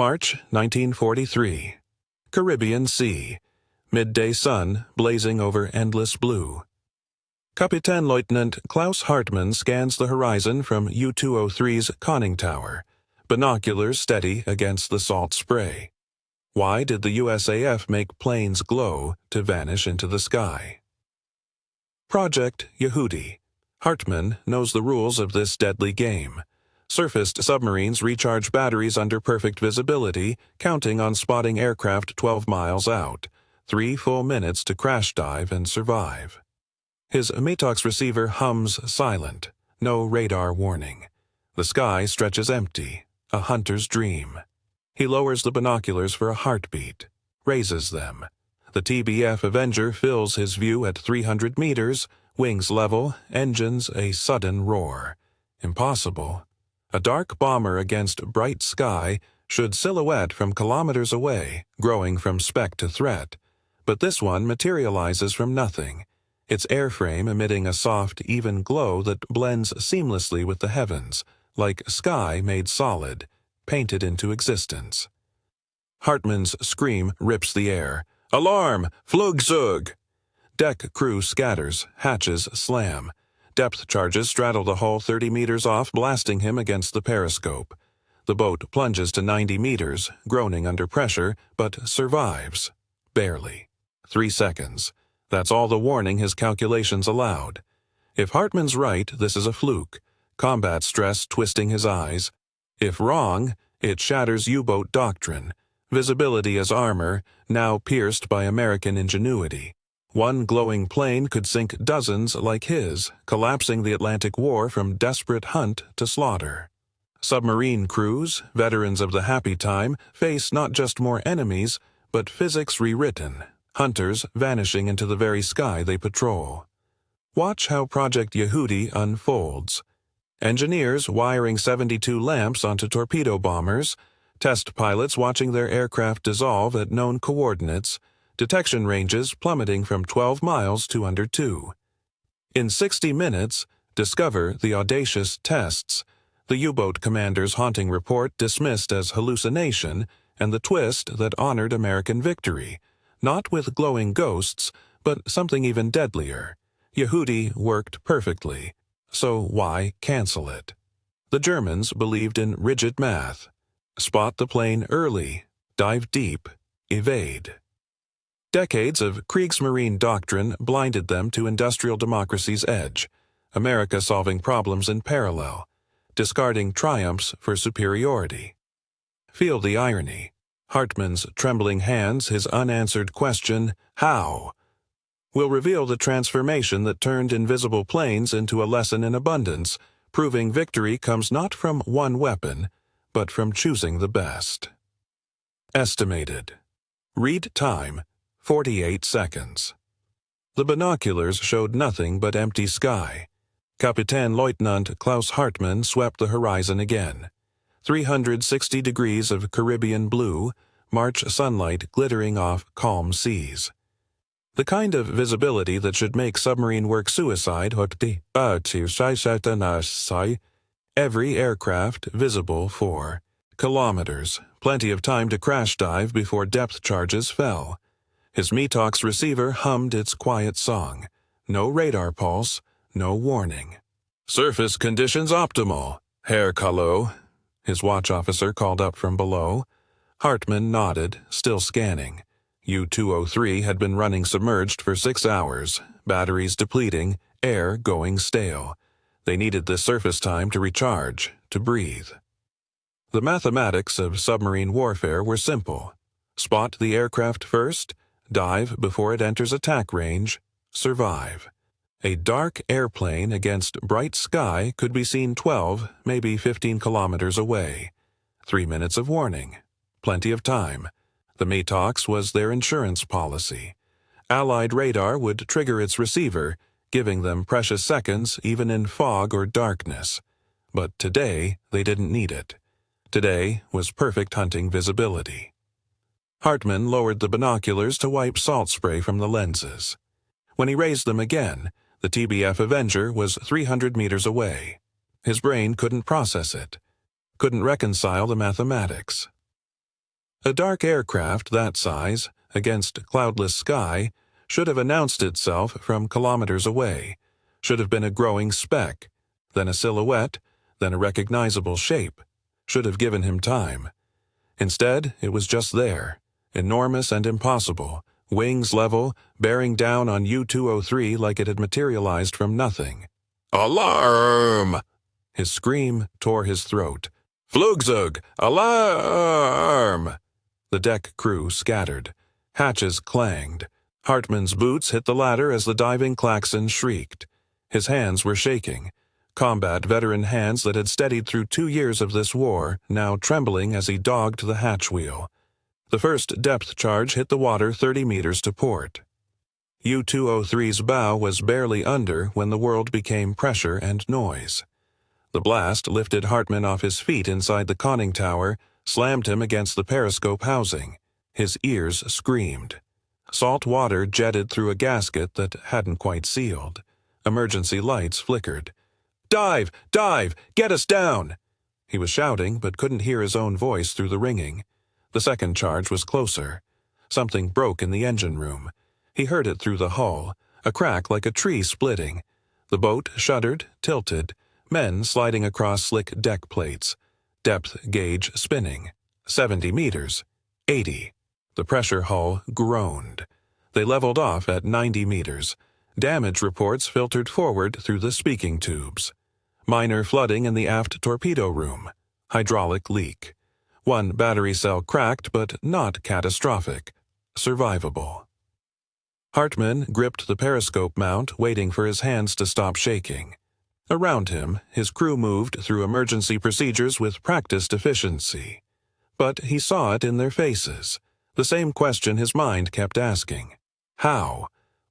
March 1943. Caribbean Sea. Midday sun blazing over endless blue. Kapitänleutnant Klaus Hartmann scans the horizon from U-203's conning tower, binoculars steady against the salt spray. Why did the USAF make planes glow to vanish into the sky? Project Yehudi. Hartmann knows the rules of this deadly game. Surfaced submarines recharge batteries under perfect visibility, counting on spotting aircraft 12 miles out, 3 full minutes to crash dive and survive. His METOX receiver hums silent, no radar warning. The sky stretches empty, a hunter's dream. He lowers the binoculars for a heartbeat, raises them. The TBF Avenger fills his view at 300 meters, wings level, engines a sudden roar. Impossible. A dark bomber against bright sky should silhouette from kilometers away, growing from speck to threat. But this one materializes from nothing, its airframe emitting a soft, even glow that blends seamlessly with the heavens, like sky made solid, painted into existence. Hartmann's scream rips the air. Alarm! Flugzeug! Deck crew scatters, hatches slam. Depth charges straddle the hull 30 meters off, blasting him against the periscope. The boat plunges to 90 meters, groaning under pressure, but survives. Barely. 3 seconds. That's all the warning his calculations allowed. If Hartmann's right, this is a fluke. Combat stress twisting his eyes. If wrong, it shatters U-boat doctrine. Visibility as armor, now pierced by American ingenuity. One glowing plane could sink dozens like his, collapsing the Atlantic War from desperate hunt to slaughter. Submarine crews, veterans of the happy time, face not just more enemies, but physics rewritten, hunters vanishing into the very sky they patrol. Watch how Project Yehudi unfolds. Engineers wiring 72 lamps onto torpedo bombers, test pilots watching their aircraft dissolve at known coordinates, detection ranges plummeting from 12 miles to under 2. In 60 minutes, discover the audacious tests, the U-boat commander's haunting report dismissed as hallucination, and the twist that honored American victory, not with glowing ghosts, but something even deadlier. Yehudi worked perfectly, so why cancel it? The Germans believed in rigid math. Spot the plane early, dive deep, evade. Decades of Kriegsmarine doctrine blinded them to industrial democracy's edge, America solving problems in parallel, discarding triumphs for superiority. Feel the irony. Hartmann's trembling hands, his unanswered question, how? Will reveal the transformation that turned invisible planes into a lesson in abundance, proving victory comes not from one weapon, but from choosing the best. Estimated. Read time, 48 seconds. The binoculars showed nothing but empty sky. Kapitänleutnant Klaus Hartmann swept the horizon again. 360 degrees of Caribbean blue, March sunlight glittering off calm seas. The kind of visibility that should make submarine work suicide. Every aircraft visible for kilometers, plenty of time to crash dive before depth charges fell. His METOX receiver hummed its quiet song. No radar pulse, no warning. Surface conditions optimal, Herr Kahlo, his watch officer called up from below. Hartmann nodded, still scanning. U-203 had been running submerged for 6 hours, batteries depleting, air going stale. They needed this surface time to recharge, to breathe. The mathematics of submarine warfare were simple. Spot the aircraft first, dive before it enters attack range, survive. A dark airplane against bright sky could be seen 12, maybe 15 kilometers away. 3 minutes of warning. Plenty of time. The METOX was their insurance policy. Allied radar would trigger its receiver, giving them precious seconds even in fog or darkness. But today, they didn't need it. Today was perfect hunting visibility. Hartmann lowered the binoculars to wipe salt spray from the lenses. When he raised them again, the TBF Avenger was 300 meters away. His brain couldn't process it, couldn't reconcile the mathematics. A dark aircraft that size, against cloudless sky, should have announced itself from kilometers away, should have been a growing speck, then a silhouette, then a recognizable shape, should have given him time. Instead, it was just there, enormous and impossible, wings level, bearing down on U-203 like it had materialized from nothing. "Alarm!" His scream tore his throat. "Flugzeug! Alarm!" The deck crew scattered. Hatches clanged. Hartman's boots hit the ladder as the diving klaxon shrieked. His hands were shaking. Combat veteran hands that had steadied through 2 years of this war, now trembling as he dogged the hatch wheel. The first depth charge hit the water 30 meters to port. U-203's bow was barely under when the world became pressure and noise. The blast lifted Hartman off his feet inside the conning tower, slammed him against the periscope housing. His ears screamed. Salt water jetted through a gasket that hadn't quite sealed. Emergency lights flickered. "Dive! Dive! Get us down!" He was shouting, but couldn't hear his own voice through the ringing. The second charge was closer. Something broke in the engine room. He heard it through the hull, a crack like a tree splitting. The boat shuddered, tilted, men sliding across slick deck plates. Depth gauge spinning. 70 meters. 80. The pressure hull groaned. They leveled off at 90 meters. Damage reports filtered forward through the speaking tubes. Minor flooding in the aft torpedo room. Hydraulic leak. One battery cell cracked, but not catastrophic. Survivable. Hartman gripped the periscope mount, waiting for his hands to stop shaking. Around him, his crew moved through emergency procedures with practiced efficiency. But he saw it in their faces. The same question his mind kept asking. How?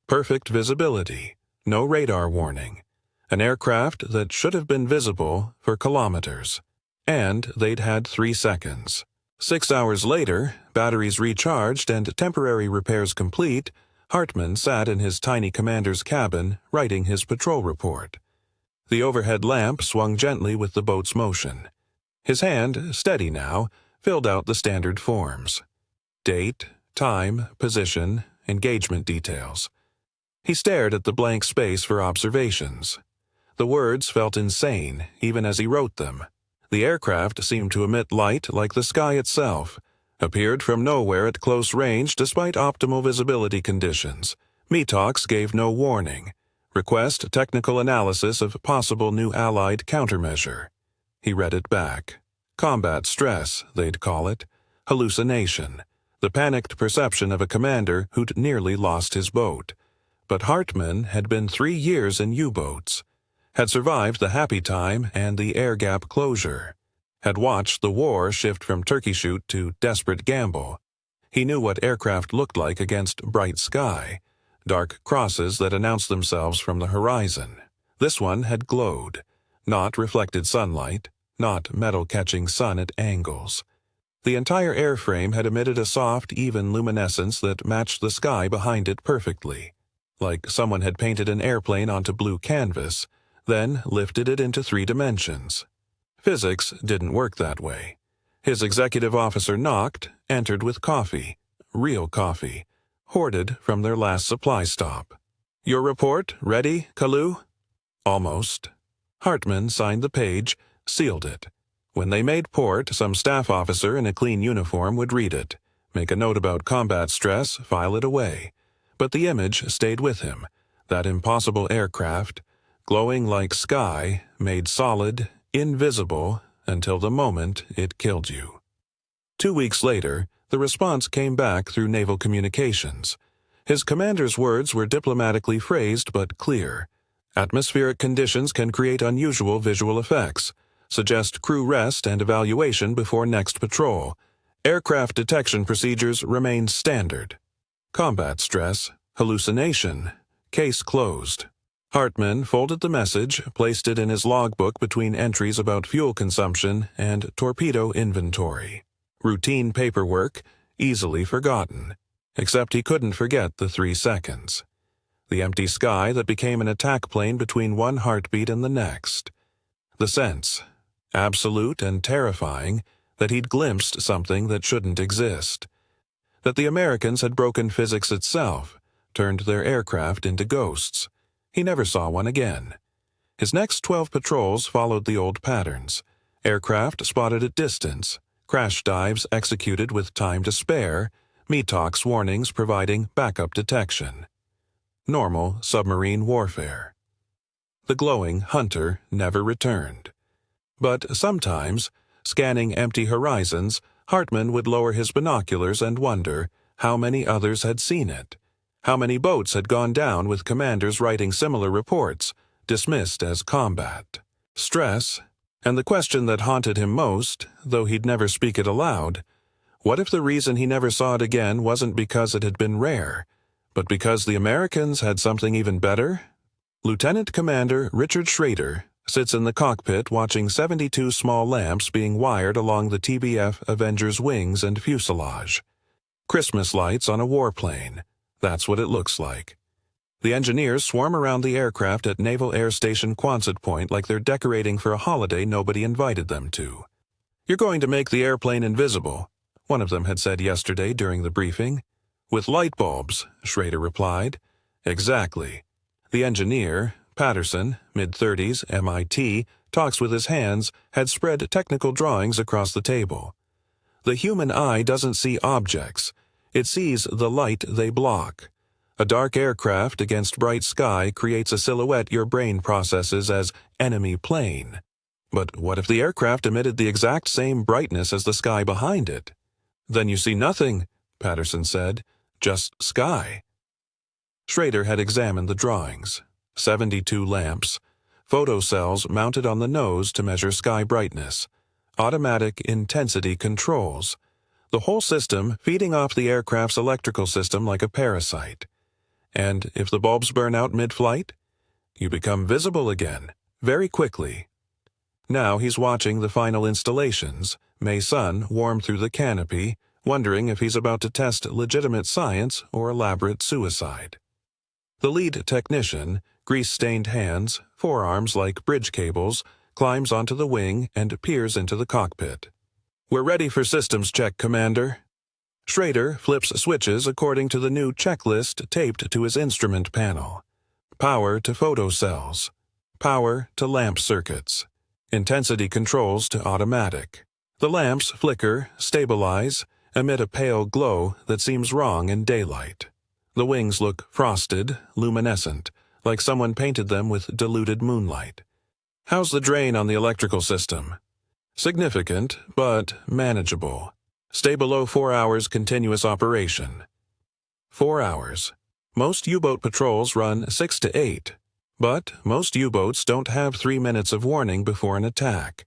Perfect visibility. No radar warning. An aircraft that should have been visible for kilometers. And they'd had 3 seconds. 6 hours later, batteries recharged and temporary repairs complete, Hartman sat in his tiny commander's cabin, writing his patrol report. The overhead lamp swung gently with the boat's motion. His hand, steady now, filled out the standard forms. Date, time, position, engagement details. He stared at the blank space for observations. The words felt insane, even as he wrote them. The aircraft seemed to emit light like the sky itself, appeared from nowhere at close range despite optimal visibility conditions. METOX gave no warning. Request technical analysis of possible new Allied countermeasure. He read it back. Combat stress, they'd call it. Hallucination. The panicked perception of a commander who'd nearly lost his boat. But Hartman had been 3 years in U-boats. Had survived the happy time and the air gap closure. Had watched the war shift from turkey shoot to desperate gamble. He knew what aircraft looked like against bright sky. Dark crosses that announced themselves from the horizon. This one had glowed. Not reflected sunlight, not metal-catching sun at angles. The entire airframe had emitted a soft, even luminescence that matched the sky behind it perfectly. Like someone had painted an airplane onto blue canvas, then lifted it into 3 dimensions. Physics didn't work that way. His executive officer knocked, entered with coffee. Real coffee. Hoarded from their last supply stop. "Your report ready, Kalu?" "Almost." Hartman signed the page, sealed it. When they made port, some staff officer in a clean uniform would read it, make a note about combat stress, file it away. But the image stayed with him, that impossible aircraft, glowing like sky, made solid, invisible, until the moment it killed you. 2 weeks later, the response came back through naval communications. His commander's words were diplomatically phrased but clear. Atmospheric conditions can create unusual visual effects. Suggest crew rest and evaluation before next patrol. Aircraft detection procedures remain standard. Combat stress, hallucination, case closed. Hartman folded the message, placed it in his logbook between entries about fuel consumption and torpedo inventory. Routine paperwork, easily forgotten. Except he couldn't forget the 3 seconds. The empty sky that became an attack plane between one heartbeat and the next. The sense, absolute and terrifying, that he'd glimpsed something that shouldn't exist, that the Americans had broken physics itself, turned their aircraft into ghosts. He never saw one again. His next 12 patrols followed the old patterns. Aircraft spotted at distance, crash dives executed with time to spare, METOX warnings providing backup detection. Normal submarine warfare. The glowing hunter never returned. But sometimes, scanning empty horizons, Hartman would lower his binoculars and wonder how many others had seen it. How many boats had gone down with commanders writing similar reports, dismissed as combat. Stress, and the question that haunted him most, though he'd never speak it aloud, what if the reason he never saw it again wasn't because it had been rare, but because the Americans had something even better? Lieutenant Commander Richard Schrader sits in the cockpit watching 72 small lamps being wired along the TBF Avenger's wings and fuselage. Christmas lights on a warplane. That's what it looks like. The engineers swarm around the aircraft at Naval Air Station Quonset Point like they're decorating for a holiday nobody invited them to. "You're going to make the airplane invisible," one of them had said yesterday during the briefing. "With light bulbs," Schrader replied. "Exactly." The engineer, Patterson, mid-30s, MIT, talks with his hands, had spread technical drawings across the table. The human eye doesn't see objects. It sees the light they block. A dark aircraft against bright sky creates a silhouette your brain processes as enemy plane. But what if the aircraft emitted the exact same brightness as the sky behind it? "Then you see nothing," Patterson said. "Just sky." Schrader had examined the drawings. 72 lamps, photocells mounted on the nose to measure sky brightness, automatic intensity controls, the whole system feeding off the aircraft's electrical system like a parasite. And if the bulbs burn out mid-flight, you become visible again, very quickly. Now he's watching the final installations, May sun warm through the canopy, wondering if he's about to test legitimate science or elaborate suicide. The lead technician, grease-stained hands, forearms like bridge cables, climbs onto the wing and peers into the cockpit. "We're ready for systems check, Commander." Schrader flips switches according to the new checklist taped to his instrument panel. Power to photocells. Power to lamp circuits. Intensity controls to automatic. The lamps flicker, stabilize, emit a pale glow that seems wrong in daylight. The wings look frosted, luminescent, like someone painted them with diluted moonlight. "How's the drain on the electrical system?" "Significant, but manageable. Stay below 4 hours continuous operation." 4 hours. Most U-boat patrols run 6 to 8. But most U-boats don't have 3 minutes of warning before an attack.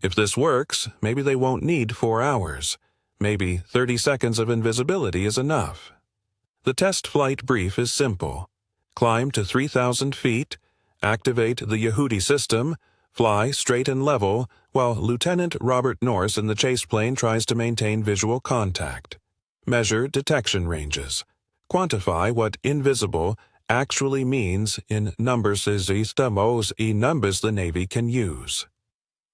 If this works, maybe they won't need 4 hours. Maybe 30 seconds of invisibility is enough. The test flight brief is simple. Climb to 3,000 feet, activate the Yehudi system, fly straight and level, while Lieutenant Robert Norse in the chase plane tries to maintain visual contact. Measure detection ranges. Quantify what invisible actually means in numbers the Navy can use.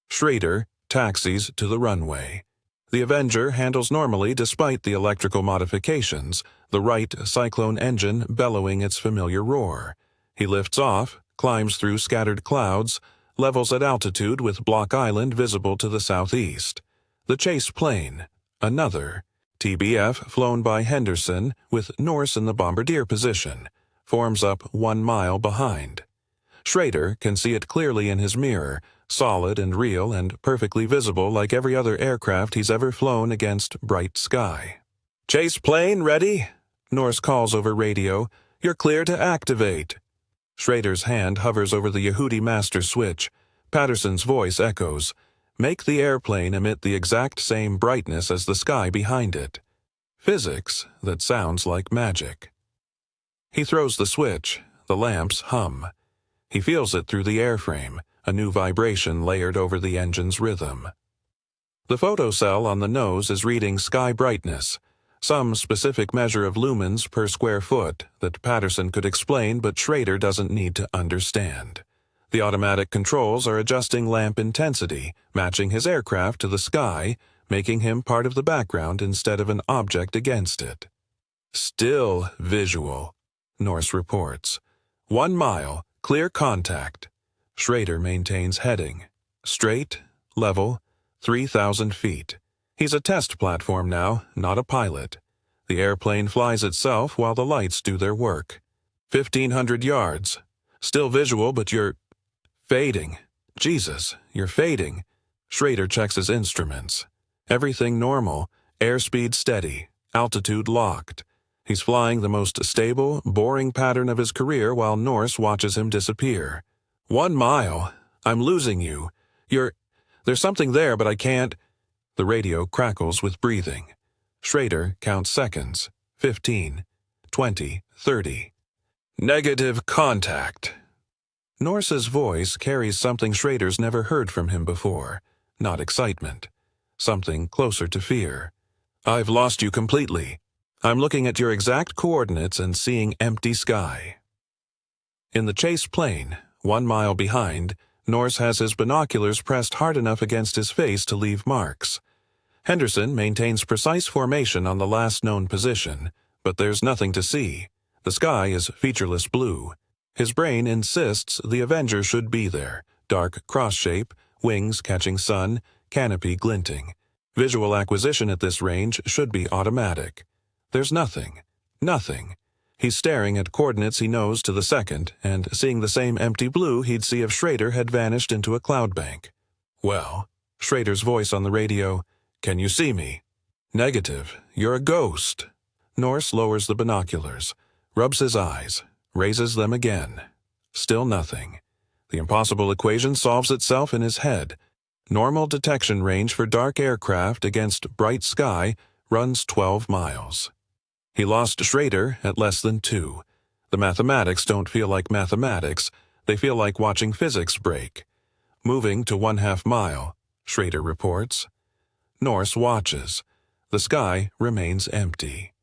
Schrader taxis to the runway. The Avenger handles normally despite the electrical modifications, the Wright Cyclone engine bellowing its familiar roar. He lifts off, climbs through scattered clouds, levels at altitude with Block Island visible to the southeast. The chase plane, another, TBF flown by Henderson with Norse in the bombardier position, forms up 1 mile behind. Schrader can see it clearly in his mirror, solid and real and perfectly visible like every other aircraft he's ever flown against bright sky. "Chase plane ready?" Norse calls over radio. "You're clear to activate." Schrader's hand hovers over the Yehudi master switch. Patterson's voice echoes. "Make the airplane emit the exact same brightness as the sky behind it." Physics that sounds like magic. He throws the switch. The lamps hum. He feels it through the airframe, a new vibration layered over the engine's rhythm. The photocell on the nose is reading sky brightness, some specific measure of lumens per square foot that Patterson could explain but Schrader doesn't need to understand. The automatic controls are adjusting lamp intensity, matching his aircraft to the sky, making him part of the background instead of an object against it. Still visual, Norse reports. 1 mile, clear contact. Schrader maintains heading. Straight, level, 3,000 feet. He's a test platform now, not a pilot. The airplane flies itself while the lights do their work. 1,500 yards. Still visual, but you're fading. Jesus, you're fading. Schrader checks his instruments. Everything normal, airspeed steady, altitude locked. He's flying the most stable, boring pattern of his career while Norse watches him disappear. 1 mile. I'm losing you. There's something there, but I can't. The radio crackles with breathing. Schrader counts seconds. 15, 20, 30. Negative contact. Norse's voice carries something Schrader's never heard from him before. Not excitement. Something closer to fear. I've lost you completely. I'm looking at your exact coordinates and seeing empty sky. In the chase plane, 1 mile behind, Norse has his binoculars pressed hard enough against his face to leave marks. Henderson maintains precise formation on the last known position, but there's nothing to see. The sky is featureless blue. His brain insists the Avenger should be there, dark cross shape, wings catching sun, canopy glinting. Visual acquisition at this range should be automatic. There's nothing. Nothing. He's staring at coordinates he knows to the second, and seeing the same empty blue he'd see if Schrader had vanished into a cloud bank. Well, Schrader's voice on the radio, "Can you see me?" "Negative. You're a ghost." Norse lowers the binoculars, rubs his eyes, raises them again. Still nothing. The impossible equation solves itself in his head. Normal detection range for dark aircraft against bright sky runs 12 miles. He lost Schrader at less than 2. The mathematics don't feel like mathematics. They feel like watching physics break. Moving to 1/2 mile, Schrader reports. Norse watches. The sky remains empty.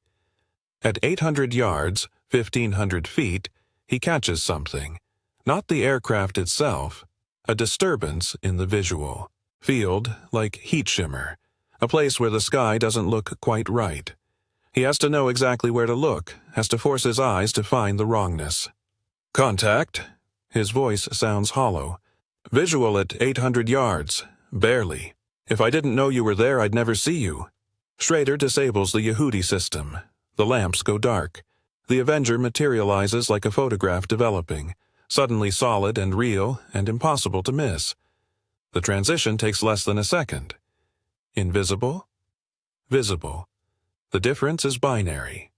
At 800 yards, 1,500 feet, he catches something. Not the aircraft itself. A disturbance in the visual. Field like heat shimmer. A place where the sky doesn't look quite right. He has to know exactly where to look, has to force his eyes to find the wrongness. "Contact." His voice sounds hollow. "Visual at 800 yards. Barely. If I didn't know you were there, I'd never see you." Schrader disables the Yehudi system. The lamps go dark. The Avenger materializes like a photograph developing, suddenly solid and real and impossible to miss. The transition takes less than a second. Invisible? Visible. The difference is binary.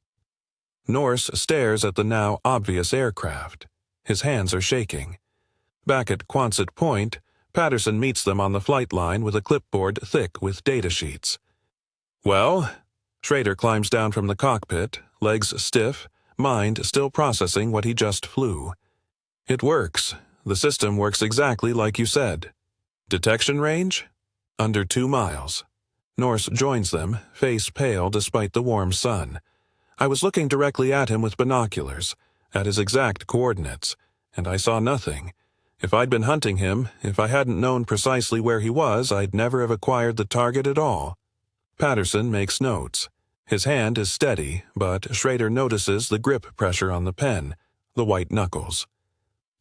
Norse stares at the now obvious aircraft. His hands are shaking. Back at Quonset Point, Patterson meets them on the flight line with a clipboard thick with data sheets. "Well?" Schrader climbs down from the cockpit, legs stiff, mind still processing what he just flew. "It works. The system works exactly like you said." "Detection range?" "Under 2 miles." Norse joins them, face pale despite the warm sun. "I was looking directly at him with binoculars, at his exact coordinates, and I saw nothing. If I'd been hunting him, if I hadn't known precisely where he was, I'd never have acquired the target at all." Patterson makes notes. His hand is steady, but Schrader notices the grip pressure on the pen, the white knuckles.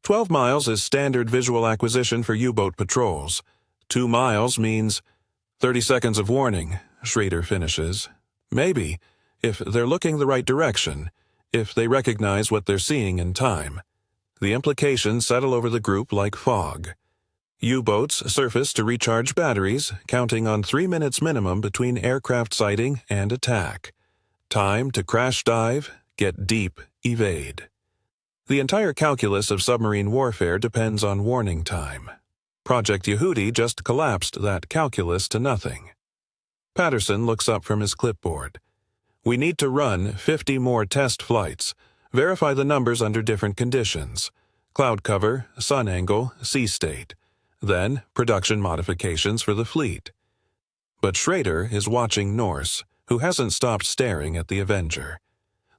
12 miles is standard visual acquisition for U-boat patrols. 2 miles means 30 seconds of warning, Schrader finishes. Maybe, if they're looking the right direction, if they recognize what they're seeing in time. The implications settle over the group like fog. U-boats surface to recharge batteries, counting on 3 minutes minimum between aircraft sighting and attack. Time to crash dive, get deep, evade. The entire calculus of submarine warfare depends on warning time. Project Yehudi just collapsed that calculus to nothing. Patterson looks up from his clipboard. "We need to run 50 more test flights. Verify the numbers under different conditions. Cloud cover, sun angle, sea state. Then, production modifications for the fleet." But Schrader is watching Norse, who hasn't stopped staring at the Avenger.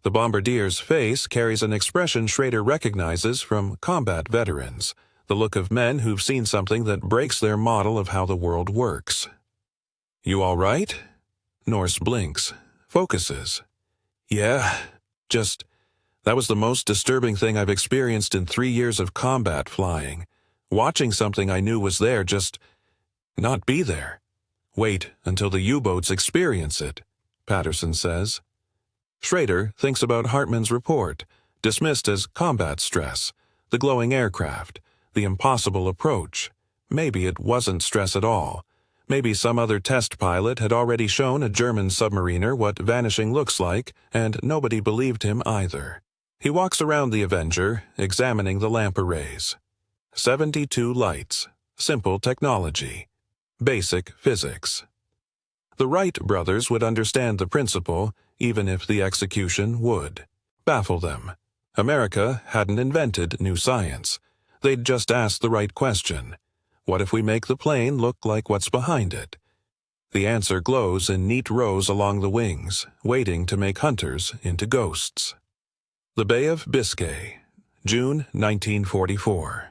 The bombardier's face carries an expression Schrader recognizes from combat veterans, the look of men who've seen something that breaks their model of how the world works. You all right? Norse blinks, focuses. Yeah, that was the most disturbing thing I've experienced in 3 years of combat flying. Watching something I knew was there just not be there. Wait until the U-boats experience it, Patterson says. Schrader thinks about Hartman's report, dismissed as combat stress, the glowing aircraft, the impossible approach. Maybe it wasn't stress at all. Maybe some other test pilot had already shown a German submariner what vanishing looks like, and nobody believed him either. He walks around the Avenger, examining the lamp arrays. 72 lights. Simple technology. Basic physics. The Wright brothers would understand the principle, even if the execution would baffle them. America hadn't invented new science. They'd just asked the right question. What if we make the plane look like what's behind it? The answer glows in neat rows along the wings, waiting to make hunters into ghosts. The Bay of Biscay, June 1944.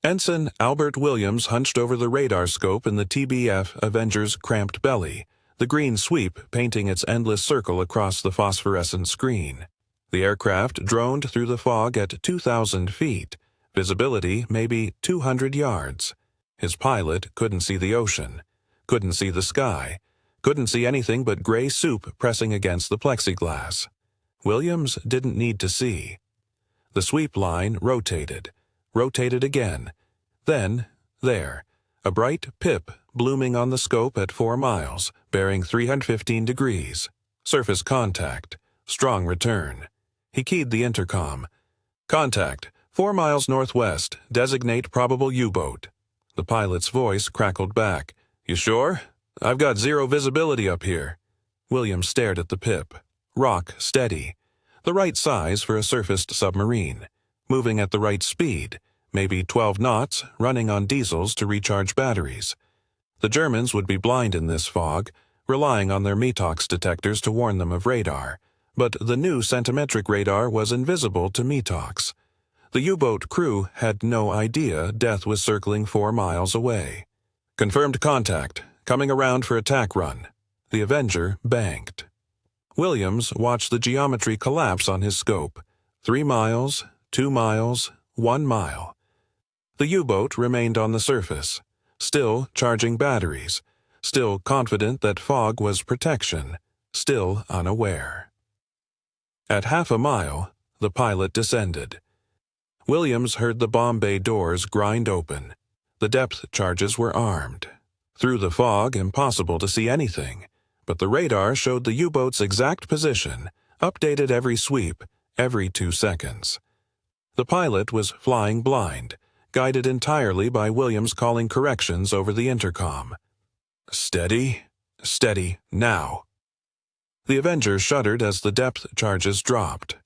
Ensign Albert Williams hunched over the radar scope in the TBF Avenger's cramped belly, the green sweep painting its endless circle across the phosphorescent screen. The aircraft droned through the fog at 2,000 feet, visibility maybe 200 yards. His pilot couldn't see the ocean, couldn't see the sky, couldn't see anything but gray soup pressing against the plexiglass. Williams didn't need to see. The sweep line rotated again. Then, there, a bright pip blooming on the scope at 4 miles, bearing 315 degrees. Surface contact. Strong return. He keyed the intercom. Contact, 4 miles northwest. Designate probable U-boat. The pilot's voice crackled back. You sure? I've got zero visibility up here. Williams stared at the pip. Rock steady. The right size for a surfaced submarine. Moving at the right speed. Maybe 12 knots, running on diesels to recharge batteries. The Germans would be blind in this fog, relying on their METOX detectors to warn them of radar. But the new centimetric radar was invisible to METOX. The U-boat crew had no idea death was circling 4 miles away. Confirmed contact, coming around for attack run. The Avenger banked. Williams watched the geometry collapse on his scope. 3 miles, 2 miles, 1 mile. The U-boat remained on the surface, still charging batteries, still confident that fog was protection, still unaware. At half a mile, the pilot descended. Williams heard the bomb bay doors grind open. The depth charges were armed. Through the fog, impossible to see anything, but the radar showed the U-boat's exact position, updated every sweep, every 2 seconds. The pilot was flying blind, guided entirely by Williams calling corrections over the intercom. Steady, steady, now. The Avenger shuddered as the depth charges dropped.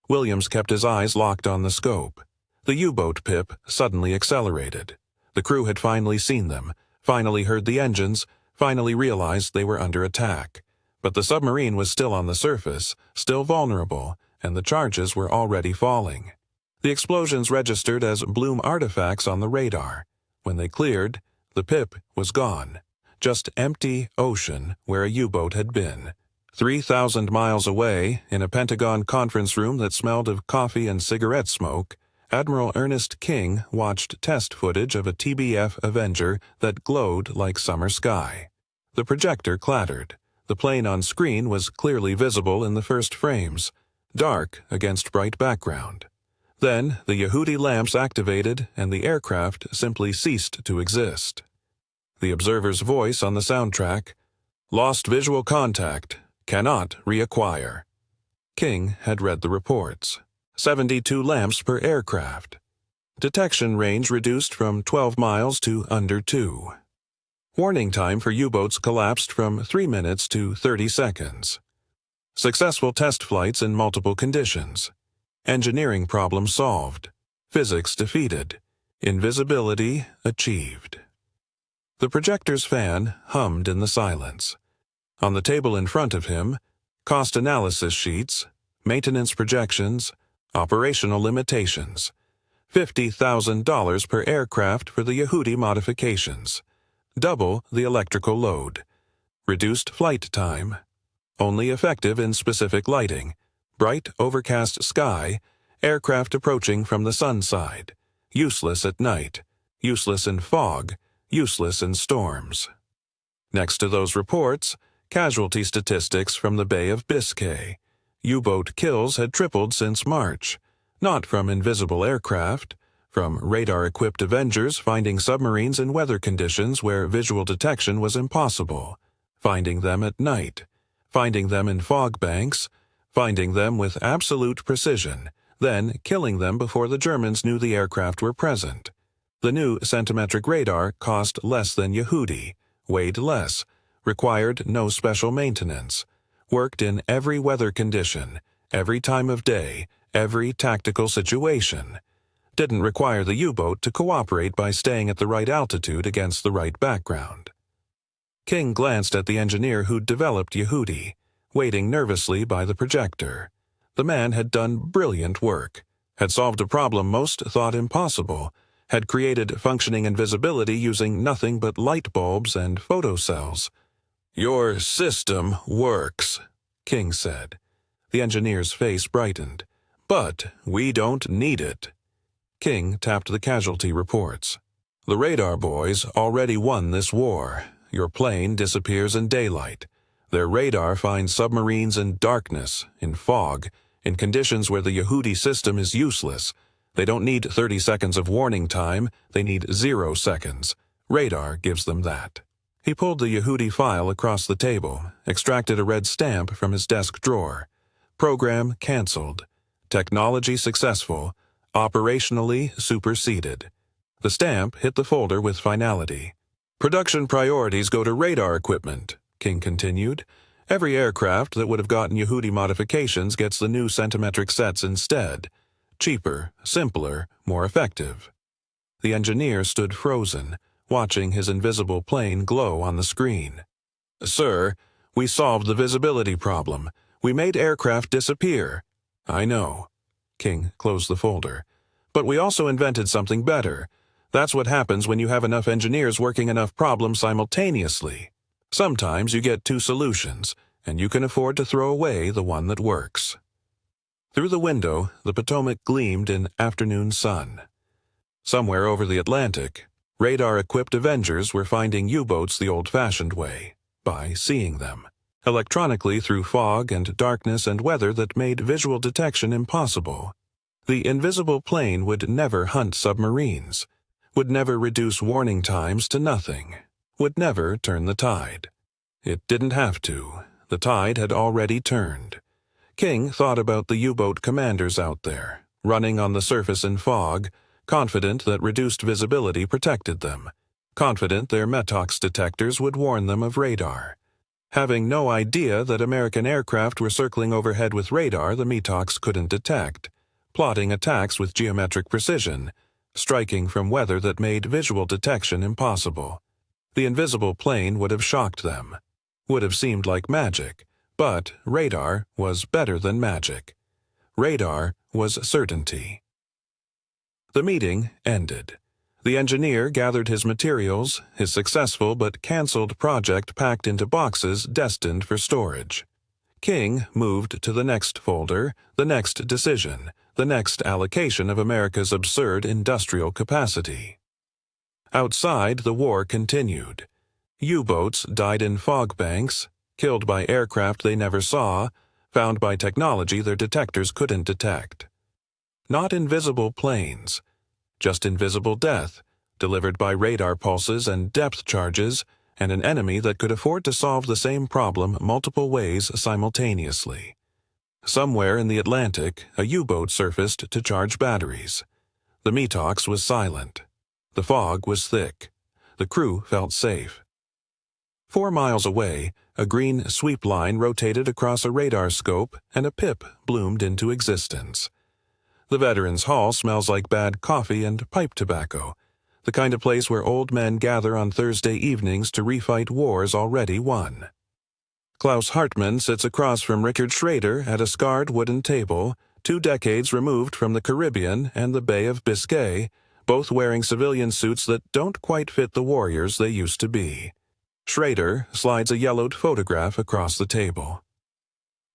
Williams kept his eyes locked on the scope. The U-boat pip suddenly accelerated. The crew had finally seen them, finally heard the engines, finally realized they were under attack. But the submarine was still on the surface, still vulnerable, and the charges were already falling. The explosions registered as bloom artifacts on the radar. When they cleared, the pip was gone. Just empty ocean where a U-boat had been. 3,000 miles away, in a Pentagon conference room that smelled of coffee and cigarette smoke, Admiral Ernest King watched test footage of a TBF Avenger that glowed like summer sky. The projector clattered. The plane on screen was clearly visible in the first frames, dark against bright background. Then the Yehudi lamps activated and the aircraft simply ceased to exist. The observer's voice on the soundtrack, "Lost visual contact, cannot reacquire." King had read the reports. 72 lamps per aircraft. Detection range reduced from 12 miles to under 2. Warning time for U-boats collapsed from 3 minutes to 30 seconds. Successful test flights in multiple conditions. Engineering problem solved. Physics defeated. Invisibility achieved. The projector's fan hummed in the silence. On the table in front of him, cost analysis sheets, maintenance projections, operational limitations. $50,000 per aircraft for the Yehudi modifications. Double the electrical load. Reduced flight time. Only effective in specific lighting. Bright, overcast sky. Aircraft approaching from the sun side. Useless at night. Useless in fog. Useless in storms. Next to those reports, casualty statistics from the Bay of Biscay. U-boat kills had tripled since March. Not from invisible aircraft. From radar-equipped Avengers finding submarines in weather conditions where visual detection was impossible. Finding them at night. Finding them in fog banks. Finding them with absolute precision. Then killing them before the Germans knew the aircraft were present. The new centimetric radar cost less than Yehudi, weighed less, required no special maintenance, worked in every weather condition, every time of day, every tactical situation. Didn't require the U-boat to cooperate by staying at the right altitude against the right background. King glanced at the engineer who'd developed Yehudi, waiting nervously by the projector. The man had done brilliant work, had solved a problem most thought impossible, had created functioning invisibility using nothing but light bulbs and photocells. "Your system works," King said. The engineer's face brightened. "But we don't need it." King tapped the casualty reports. "The radar boys already won this war. Your plane disappears in daylight. Their radar finds submarines in darkness, in fog, in conditions where the Yehudi system is useless. They don't need 30 seconds of warning time, they need 0 seconds. Radar gives them that." He pulled the Yehudi file across the table, extracted a red stamp from his desk drawer. Program canceled. Technology successful. Operationally superseded. The stamp hit the folder with finality. "Production priorities go to radar equipment," King continued. "Every aircraft that would have gotten Yehudi modifications gets the new centimetric sets instead. Cheaper, simpler, more effective." The engineer stood frozen, watching his invisible plane glow on the screen. "Sir, we solved the visibility problem. We made aircraft disappear." "I know." King closed the folder. "But we also invented something better. That's what happens when you have enough engineers working enough problems simultaneously. Sometimes you get 2 solutions, and you can afford to throw away the one that works." Through the window, the Potomac gleamed in afternoon sun. Somewhere over the Atlantic, radar-equipped Avengers were finding U-boats the old-fashioned way, by seeing them, electronically through fog and darkness and weather that made visual detection impossible. The invisible plane would never hunt submarines, would never reduce warning times to nothing, would never turn the tide. It didn't have to. The tide had already turned. King thought about the U-boat commanders out there, running on the surface in fog, confident that reduced visibility protected them, confident their METOX detectors would warn them of radar. Having no idea that American aircraft were circling overhead with radar the METOX couldn't detect, plotting attacks with geometric precision, striking from weather that made visual detection impossible. The invisible plane would have shocked them, would have seemed like magic, but radar was better than magic. Radar was certainty. The meeting ended. The engineer gathered his materials, his successful but canceled project packed into boxes destined for storage. King moved to the next folder, the next decision, the next allocation of America's absurd industrial capacity. Outside, the war continued. U-boats died in fog banks, killed by aircraft they never saw, found by technology their detectors couldn't detect. Not invisible planes, just invisible death, delivered by radar pulses and depth charges, and an enemy that could afford to solve the same problem multiple ways simultaneously. Somewhere in the Atlantic, a U-boat surfaced to charge batteries. The METOX was silent. The fog was thick. The crew felt safe. 4 miles away, a green sweep line rotated across a radar scope and a pip bloomed into existence. The Veterans Hall smells like bad coffee and pipe tobacco, the kind of place where old men gather on Thursday evenings to refight wars already won. Klaus Hartmann sits across from Richard Schrader at a scarred wooden table, 2 decades removed from the Caribbean and the Bay of Biscay, both wearing civilian suits that don't quite fit the warriors they used to be. Schrader slides a yellowed photograph across the table.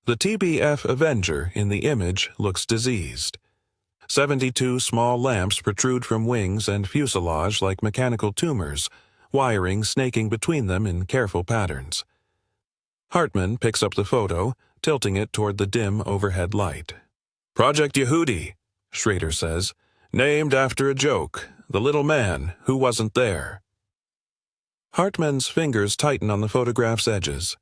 The TBF Avenger in the image looks diseased. 72 small lamps protrude from wings and fuselage like mechanical tumors, wiring snaking between them in careful patterns. Hartman picks up the photo, tilting it toward the dim overhead light. "Project Yehudi," Schrader says, "named after a joke, the little man who wasn't there." Hartman's fingers tighten on the photograph's edges.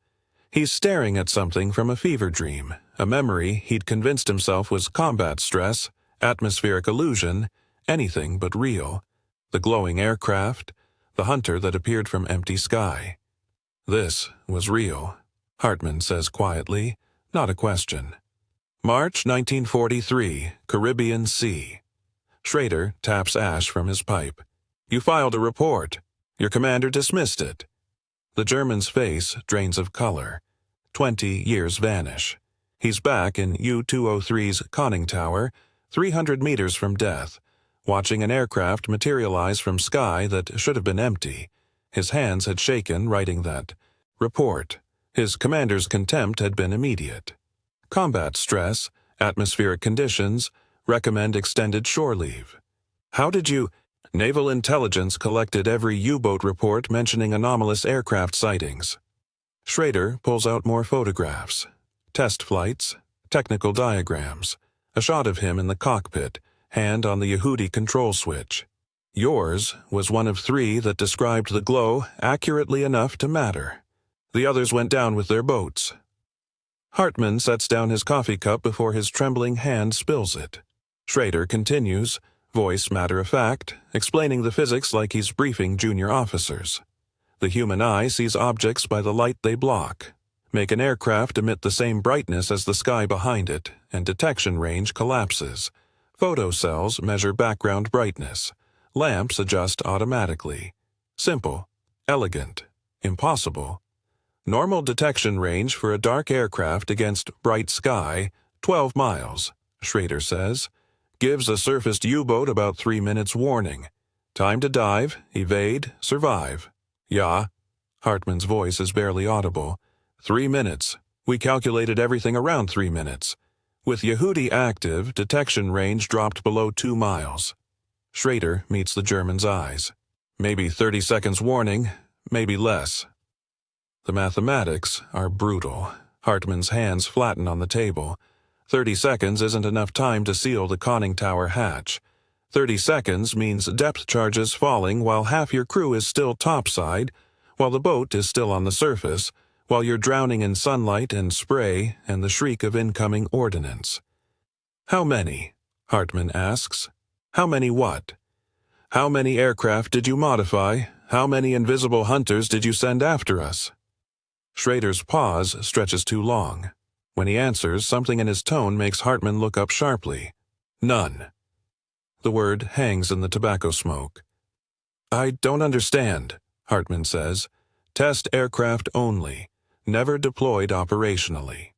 He's staring at something from a fever dream, a memory he'd convinced himself was combat stress, atmospheric illusion, anything but real. The glowing aircraft, the hunter that appeared from empty sky. This was real, Hartman says quietly, not a question. March 1943, Caribbean Sea. Schrader taps ash from his pipe. "You filed a report. Your commander dismissed it." The German's face drains of color. 20 years vanish. He's back in U-203's conning tower, 300 meters from death, watching an aircraft materialize from sky that should have been empty. His hands had shaken writing that report. His commander's contempt had been immediate. Combat stress, atmospheric conditions, recommend extended shore leave. "How did you—" "Naval intelligence collected every U-boat report mentioning anomalous aircraft sightings." Schrader pulls out more photographs. Test flights, technical diagrams, a shot of him in the cockpit, hand on the Yehudi control switch. "Yours was one of 3 that described the glow accurately enough to matter. The others went down with their boats." Hartman sets down his coffee cup before his trembling hand spills it. Schrader continues, voice matter-of-fact, explaining the physics like he's briefing junior officers. The human eye sees objects by the light they block. Make an aircraft emit the same brightness as the sky behind it, and detection range collapses. Photocells measure background brightness. Lamps adjust automatically. Simple, elegant, impossible. Normal detection range for a dark aircraft against bright sky, 12 miles, Schrader says. Gives a surfaced U-boat about 3 minutes warning. Time to dive, evade, survive. "Yeah." Hartman's voice is barely audible. 3 minutes. We calculated everything around 3 minutes. With Yehudi active, detection range dropped below 2 miles. Schrader meets the German's eyes. Maybe 30 seconds warning, maybe less. The mathematics are brutal. Hartman's hands flatten on the table. 30 seconds isn't enough time to seal the conning tower hatch. 30 seconds means depth charges falling while half your crew is still topside, while the boat is still on the surface, while you're drowning in sunlight and spray and the shriek of incoming ordnance. "How many?" Hartman asks. "How many what? How many aircraft did you modify? How many invisible hunters did you send after us?" Schrader's pause stretches too long. When he answers, something in his tone makes Hartman look up sharply. "None." The word hangs in the tobacco smoke. "I don't understand," Hartman says. "Test aircraft only. Never deployed operationally."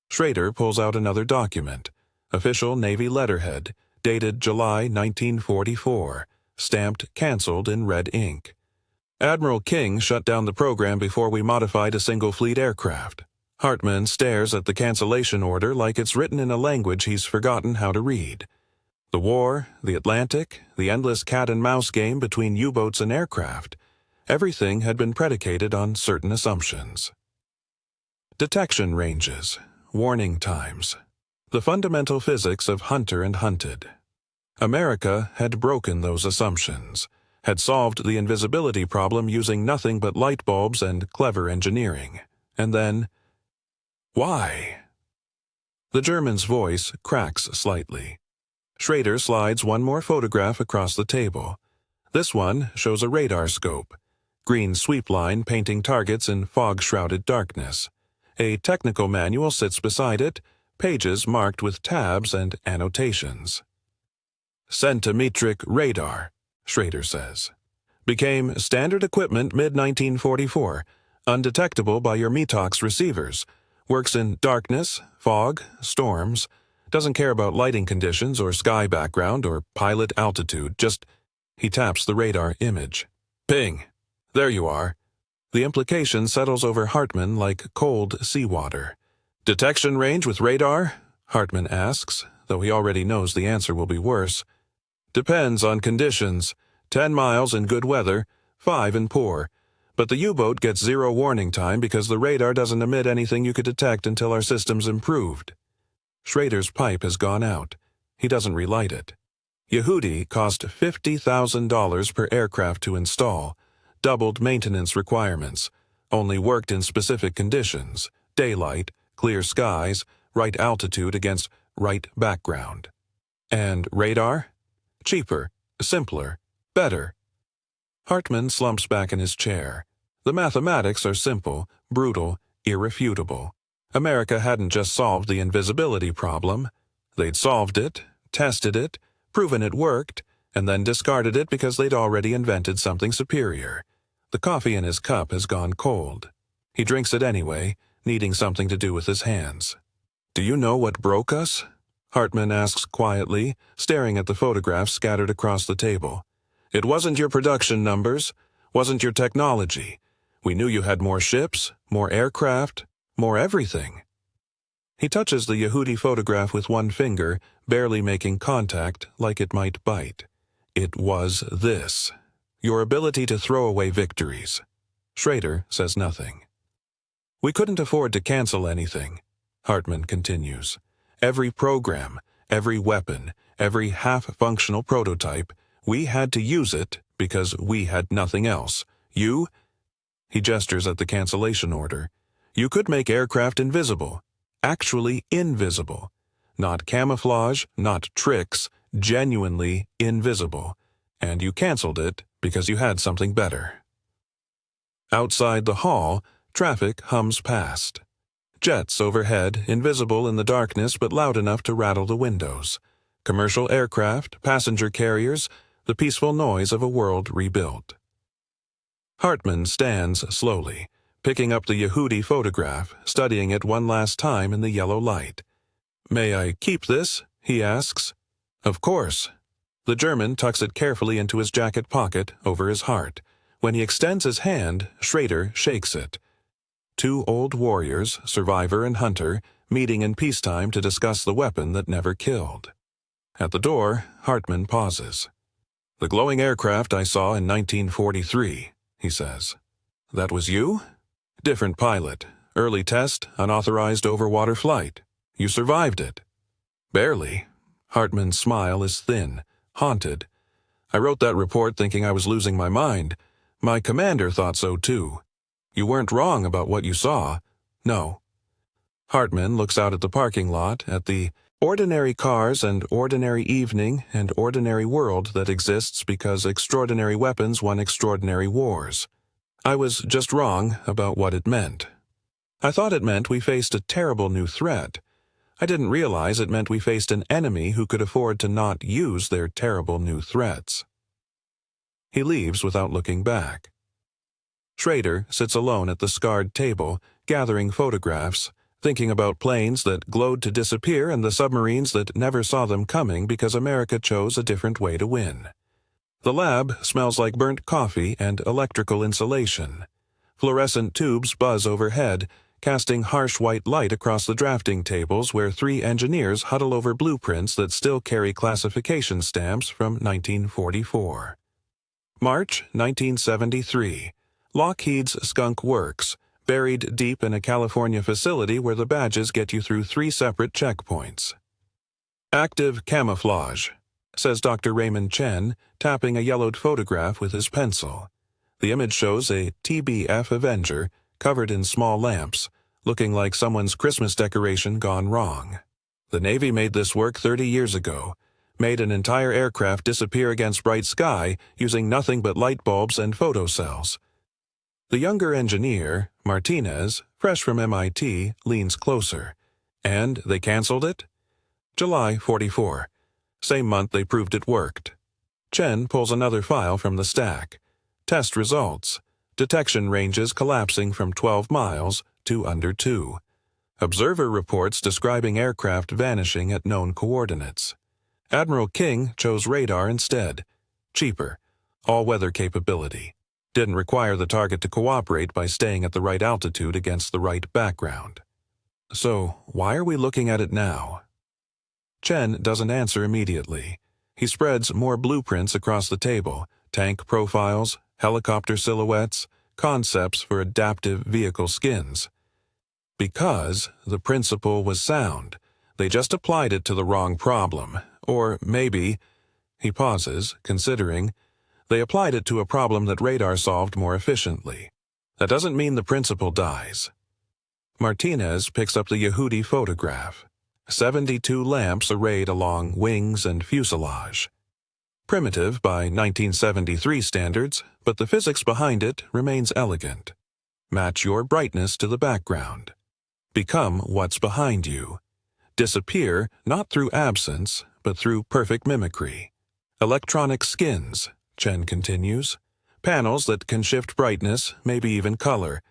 Schrader pulls out another document. Official Navy letterhead, dated July 1944, stamped canceled in red ink. "Admiral King shut down the program before we modified a single fleet aircraft." Hartman stares at the cancellation order like it's written in a language he's forgotten how to read. The war, the Atlantic, the endless cat-and-mouse game between U-boats and aircraft, everything had been predicated on certain assumptions. Detection ranges, warning times, the fundamental physics of hunter and hunted. America had broken those assumptions, had solved the invisibility problem using nothing but light bulbs and clever engineering. And then, why? The German's voice cracks slightly. Schrader slides one more photograph across the table. This one shows a radar scope. Green sweep line painting targets in fog-shrouded darkness. A technical manual sits beside it, pages marked with tabs and annotations. "Centimetric radar," Schrader says. "Became standard equipment mid-1944, undetectable by your METOX receivers. Works in darkness, fog, storms. Doesn't care about lighting conditions or sky background or pilot altitude, just..." He taps the radar image. "Ping. There you are." The implication settles over Hartman like cold seawater. "Detection range with radar?" Hartman asks, though he already knows the answer will be worse. "Depends on conditions. 10 miles in good weather, 5 in poor. But the U-boat gets 0 warning time because the radar doesn't emit anything you could detect until our system's improved." Schrader's pipe has gone out. He doesn't relight it. Yehudi cost $50,000 per aircraft to install, doubled maintenance requirements, only worked in specific conditions, daylight, clear skies, right altitude against right background. And radar? Cheaper, simpler, better. Hartman slumps back in his chair. The mathematics are simple, brutal, irrefutable. America hadn't just solved the invisibility problem. They'd solved it, tested it, proven it worked, and then discarded it because they'd already invented something superior. The coffee in his cup has gone cold. He drinks it anyway, needing something to do with his hands. "Do you know what broke us?" Hartman asks quietly, staring at the photographs scattered across the table. "It wasn't your production numbers, wasn't your technology. We knew you had more ships, more aircraft, more everything." He touches the Yehudi photograph with one finger, barely making contact, like it might bite. "It was this. Your ability to throw away victories." Schrader says nothing. "We couldn't afford to cancel anything," Hartman continues. "Every program, every weapon, every half-functional prototype, we had to use it because we had nothing else. You—" He gestures at the cancellation order. "You could make aircraft invisible. Actually invisible. Not camouflage, not tricks, genuinely invisible. And you canceled it because you had something better." Outside the hall, traffic hums past. Jets overhead, invisible in the darkness but loud enough to rattle the windows. Commercial aircraft, passenger carriers, the peaceful noise of a world rebuilt. Hartman stands slowly, picking up the Yehudi photograph, studying it one last time in the yellow light. "May I keep this?" he asks. "Of course." The German tucks it carefully into his jacket pocket over his heart. When he extends his hand, Schrader shakes it. Two old warriors, survivor and hunter, meeting in peacetime to discuss the weapon that never killed. At the door, Hartman pauses. "The glowing aircraft I saw in 1943, he says. "That was you?" "Different pilot. Early test, unauthorized overwater flight. You survived it." "Barely." Hartman's smile is thin, haunted. "I wrote that report thinking I was losing my mind. My commander thought so too. You weren't wrong about what you saw. No." Hartman looks out at the parking lot, at the ordinary cars and ordinary evening and ordinary world that exists because extraordinary weapons won extraordinary wars. "I was just wrong about what it meant. I thought it meant we faced a terrible new threat. I didn't realize it meant we faced an enemy who could afford to not use their terrible new threats." He leaves without looking back. Schrader sits alone at the scarred table, gathering photographs, thinking about planes that glowed to disappear and the submarines that never saw them coming because America chose a different way to win. The lab smells like burnt coffee and electrical insulation. Fluorescent tubes buzz overhead, casting harsh white light across the drafting tables where 3 engineers huddle over blueprints that still carry classification stamps from 1944. March 1973. Lockheed's Skunk Works, buried deep in a California facility where the badges get you through 3 separate checkpoints. "Active camouflage," says Dr. Raymond Chen, tapping a yellowed photograph with his pencil. The image shows a TBF Avenger, covered in small lamps, looking like someone's Christmas decoration gone wrong. The Navy made this work 30 years ago, made an entire aircraft disappear against bright sky using nothing but light bulbs and photocells. The younger engineer, Martinez, fresh from MIT, leans closer. "And they canceled it?" "July 44. Same month they proved it worked." Chen pulls another file from the stack. Test results. Detection ranges collapsing from 12 miles to under 2. Observer reports describing aircraft vanishing at known coordinates. Admiral King chose radar instead. Cheaper. All-weather capability. Didn't require the target to cooperate by staying at the right altitude against the right background. So, why are we looking at it now? Chen doesn't answer immediately. He spreads more blueprints across the table, tank profiles, helicopter silhouettes, concepts for adaptive vehicle skins. Because the principle was sound, they just applied it to the wrong problem. Or maybe, he pauses, considering, they applied it to a problem that radar solved more efficiently. That doesn't mean the principle dies. Martinez picks up the Yehudi photograph. 72 lamps arrayed along wings and fuselage. Primitive by 1973 standards, but the physics behind it remains elegant. Match your brightness to the background. Become what's behind you. Disappear not through absence, but through perfect mimicry. Electronic skins, Chen continues. Panels that can shift brightness, maybe even color.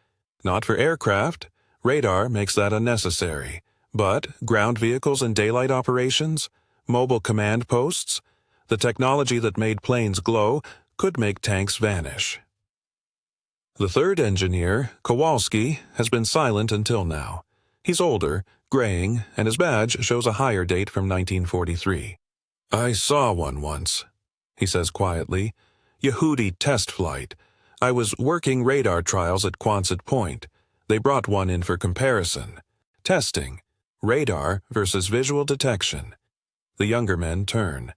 Not for aircraft. Radar makes that unnecessary. But ground vehicles and daylight operations, mobile command posts, the technology that made planes glow could make tanks vanish. The third engineer, Kowalski, has been silent until now. He's older, graying, and his badge shows a higher date from 1943. I saw one once, he says quietly. Yehudi test flight. I was working radar trials at Quonset Point. They brought one in for comparison. Testing. Radar versus visual detection. The younger men turn.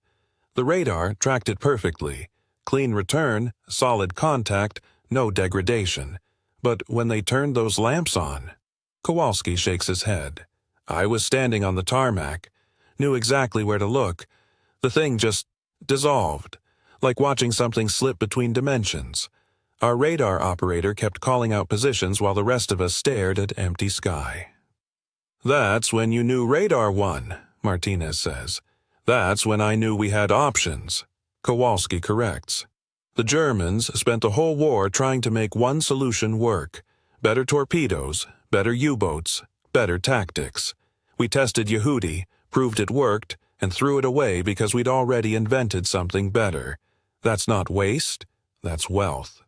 The radar tracked it perfectly. Clean return, solid contact, no degradation. But when they turned those lamps on, Kowalski shakes his head. I was standing on the tarmac, knew exactly where to look. The thing just dissolved, like watching something slip between dimensions. Our radar operator kept calling out positions while the rest of us stared at empty sky. That's when you knew radar won, Martinez says. That's when I knew we had options. Kowalski corrects. The Germans spent the whole war trying to make one solution work. Better torpedoes, better U-boats, better tactics. We tested Yehudi, proved it worked, and threw it away because we'd already invented something better. That's not waste, that's wealth.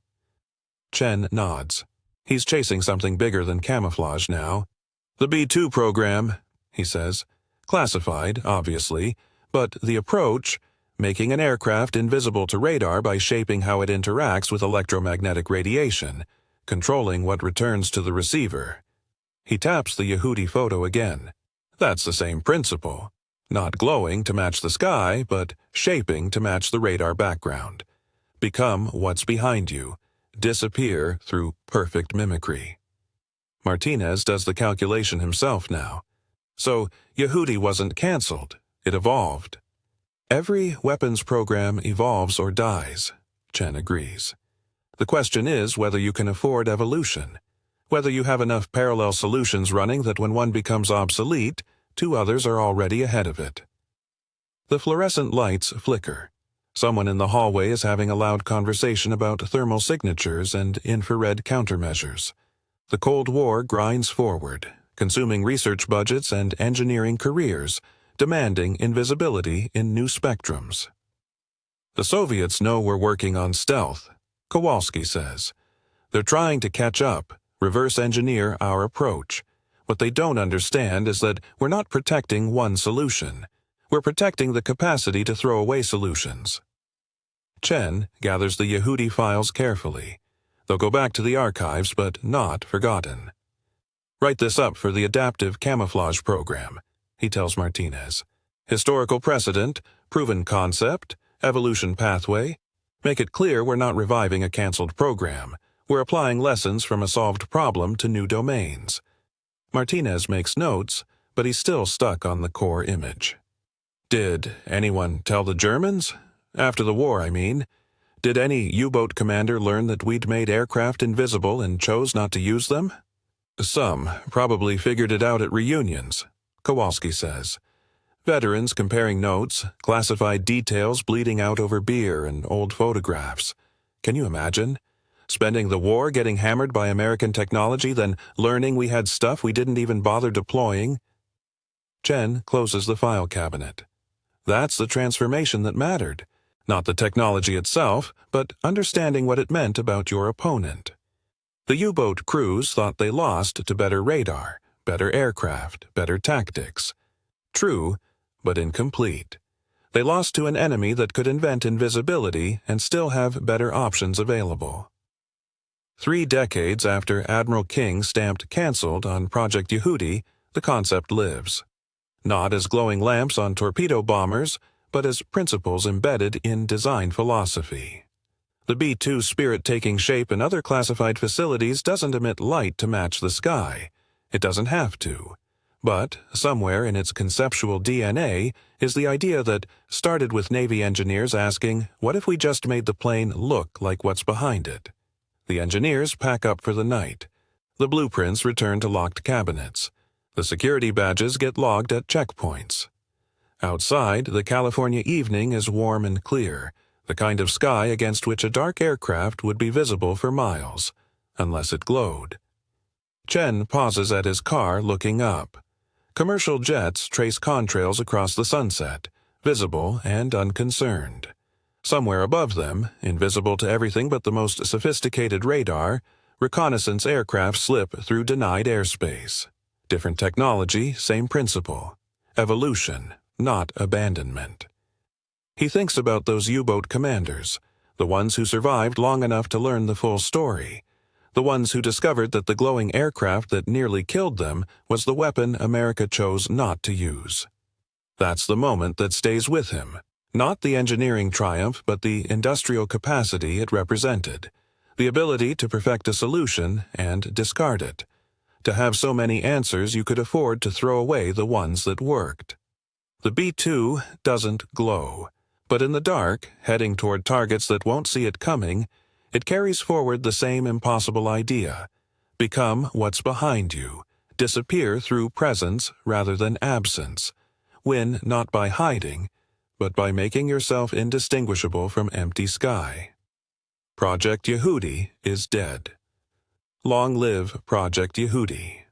Chen nods. He's chasing something bigger than camouflage now. The B-2 program, he says. Classified, obviously, but the approach, making an aircraft invisible to radar by shaping how it interacts with electromagnetic radiation, controlling what returns to the receiver. He taps the Yehudi photo again. That's the same principle. Not glowing to match the sky, but shaping to match the radar background. Become what's behind you. Disappear through perfect mimicry. Martinez does the calculation himself now. So Yehudi wasn't canceled. It evolved. Every weapons program evolves or dies, Chen agrees. The question is whether you can afford evolution. Whether you have enough parallel solutions running that when one becomes obsolete, two others are already ahead of it. The fluorescent lights flicker. Someone in the hallway is having a loud conversation about thermal signatures and infrared countermeasures. The Cold War grinds forward, consuming research budgets and engineering careers, demanding invisibility in new spectrums. The Soviets know we're working on stealth, Kowalski says. They're trying to catch up, reverse engineer our approach. What they don't understand is that we're not protecting one solution. We're protecting the capacity to throw away solutions. Chen gathers the Yehudi files carefully. They'll go back to the archives, but not forgotten. Write this up for the adaptive camouflage program, he tells Martinez. Historical precedent, proven concept, evolution pathway. Make it clear we're not reviving a canceled program. We're applying lessons from a solved problem to new domains. Martinez makes notes, but he's still stuck on the core image. Did anyone tell the Germans? After the war, I mean. Did any U-boat commander learn that we'd made aircraft invisible and chose not to use them? Some probably figured it out at reunions, Kowalski says. Veterans comparing notes, classified details bleeding out over beer and old photographs. Can you imagine? Spending the war getting hammered by American technology, then learning we had stuff we didn't even bother deploying? Chen closes the file cabinet. That's the transformation that mattered. Not the technology itself, but understanding what it meant about your opponent. The U-boat crews thought they lost to better radar, better aircraft, better tactics. True, but incomplete. They lost to an enemy that could invent invisibility and still have better options available. 3 decades after Admiral King stamped "Cancelled" on Project Yehudi, the concept lives. Not as glowing lamps on torpedo bombers, but as principles embedded in design philosophy. The B-2 Spirit taking shape in other classified facilities doesn't emit light to match the sky. It doesn't have to. But somewhere in its conceptual DNA is the idea that started with Navy engineers asking, what if we just made the plane look like what's behind it? The engineers pack up for the night. The blueprints return to locked cabinets. The security badges get logged at checkpoints. Outside, the California evening is warm and clear, the kind of sky against which a dark aircraft would be visible for miles, unless it glowed. Chen pauses at his car looking up. Commercial jets trace contrails across the sunset, visible and unconcerned. Somewhere above them, invisible to everything but the most sophisticated radar, reconnaissance aircraft slip through denied airspace. Different technology, same principle. Evolution, not abandonment. He thinks about those U-boat commanders, the ones who survived long enough to learn the full story, the ones who discovered that the glowing aircraft that nearly killed them was the weapon America chose not to use. That's the moment that stays with him, not the engineering triumph but the industrial capacity it represented, the ability to perfect a solution and discard it, to have so many answers you could afford to throw away the ones that worked. The B-2 doesn't glow, but in the dark, heading toward targets that won't see it coming, it carries forward the same impossible idea. Become what's behind you. Disappear through presence rather than absence. Win not by hiding, but by making yourself indistinguishable from empty sky. Project Yehudi is dead. Long live Project Yehudi.